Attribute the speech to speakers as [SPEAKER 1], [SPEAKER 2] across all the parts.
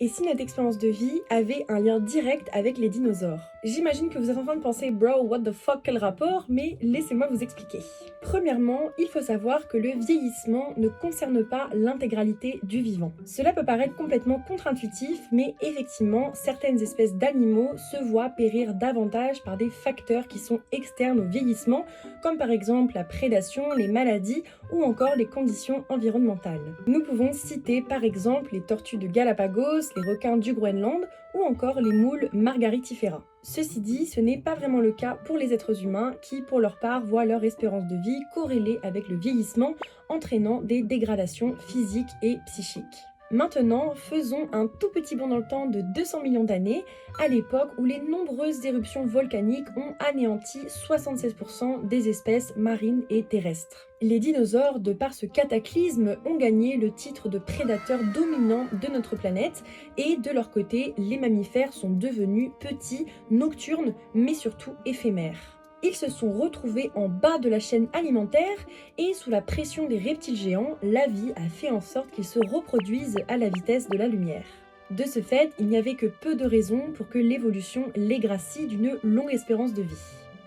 [SPEAKER 1] Et si notre expérience de vie avait un lien direct avec les dinosaures? J'imagine que vous êtes en train de penser bro, what the fuck, quel rapport? Mais laissez-moi vous expliquer. Premièrement, il faut savoir que le vieillissement ne concerne pas l'intégralité du vivant. Cela peut paraître complètement contre-intuitif, mais effectivement, certaines espèces d'animaux se voient périr davantage par des facteurs qui sont externes au vieillissement, comme par exemple la prédation, les maladies ou encore les conditions environnementales. Nous pouvons citer par exemple les tortues de Galapagos, les requins du Groenland ou encore les moules Margaritifera. Ceci dit, ce n'est pas vraiment le cas pour les êtres humains qui, pour leur part, voient leur espérance de vie corrélée avec le vieillissement, entraînant des dégradations physiques et psychiques. Maintenant, faisons un tout petit bond dans le temps de 200 millions d'années, à l'époque où les nombreuses éruptions volcaniques ont anéanti 76% des espèces marines et terrestres. Les dinosaures, de par ce cataclysme, ont gagné le titre de prédateurs dominants de notre planète et de leur côté, les mammifères sont devenus petits, nocturnes, mais surtout éphémères. Ils se sont retrouvés en bas de la chaîne alimentaire et sous la pression des reptiles géants, la vie a fait en sorte qu'ils se reproduisent à la vitesse de la lumière. De ce fait, il n'y avait que peu de raisons pour que l'évolution les gracie d'une longue espérance de vie.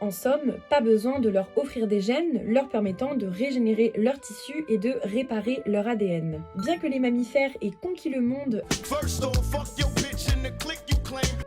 [SPEAKER 1] En somme, pas besoin de leur offrir des gènes leur permettant de régénérer leurs tissus et de réparer leur ADN. Bien que les mammifères aient conquis le monde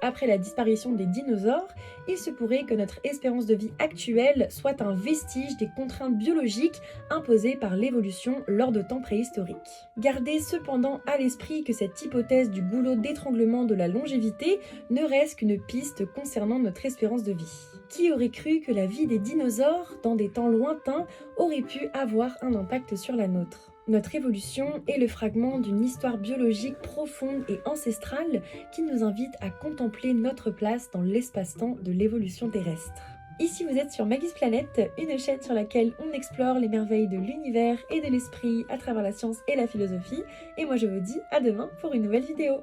[SPEAKER 1] après la disparition des dinosaures, il se pourrait que notre espérance de vie actuelle soit un vestige des contraintes biologiques imposées par l'évolution lors de temps préhistoriques. Gardez cependant à l'esprit que cette hypothèse du goulot d'étranglement de la longévité ne reste qu'une piste concernant notre espérance de vie. Qui aurait cru que la vie des dinosaures, dans des temps lointains, aurait pu avoir un impact sur la nôtre? Notre évolution est le fragment d'une histoire biologique profonde et ancestrale qui nous invite à contempler notre place dans l'espace-temps de l'évolution terrestre. Ici vous êtes sur Maggie's Planet, une chaîne sur laquelle on explore les merveilles de l'univers et de l'esprit à travers la science et la philosophie. Et moi je vous dis à demain pour une nouvelle vidéo.